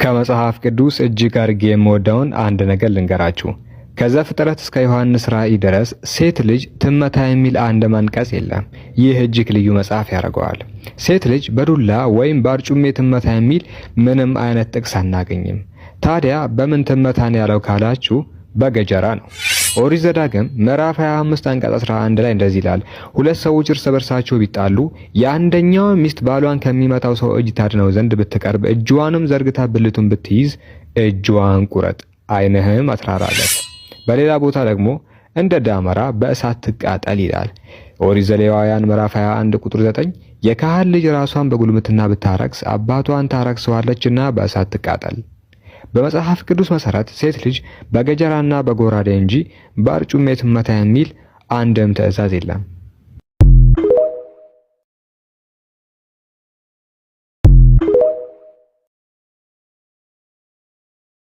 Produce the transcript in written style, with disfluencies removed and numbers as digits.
ከመጽሐፍ ቅዱስ እጅግ አድርጌ የምወደውን አንድ ነገር ልንገራችሁ። ከዘፍጥረት እስከ ዮሐንስ ራእይ ድረስ ሴት ልጅ ትመታ የሚል አንድ አንቀጽ የለም። ይህ እጅግ ልዩ መጽሐፍ ያደርገዋል። ሴት ልጅ በዱላ ወይም በአርጩሜ ትመታ የሚል ምንም አይነት ጥቅስ አናገኝም። ታዲያ በምን ትመታን ያለው ካላችሁ በገጀራ ነው። ኦሪት ዘዳግም ምዕራፍ 25 አንቀጽ 11 ላይ እንደዚህ ይላል፣ ሁለት ሰዎች እርስ በርሳቸው ቢጣሉ የአንደኛው ሚስት ባሏን ከሚመታው ሰው እጅ ታድነው ዘንድ ብትቀርብ እጇንም ዘርግታ ብልቱን ብትይዝ እጇን ቁረጥ፣ ዓይንህም አትራራለት። በሌላ ቦታ ደግሞ እንደ ዳመራ በእሳት ትቃጠል ይላል። ኦሪት ዘሌዋውያን ምዕራፍ 21 ቁጥር 9 የካህን ልጅ ራሷን በጉልምትና ብታረክስ አባቷን ታረክሰዋለችና በእሳት ትቃጠል። በመጽሐፍ ቅዱስ መሰረት ሴት ልጅ በገጀራና በጎራዴ እንጂ በአርጩሜ ትመታ የሚል አንድም ትዕዛዝ የለም።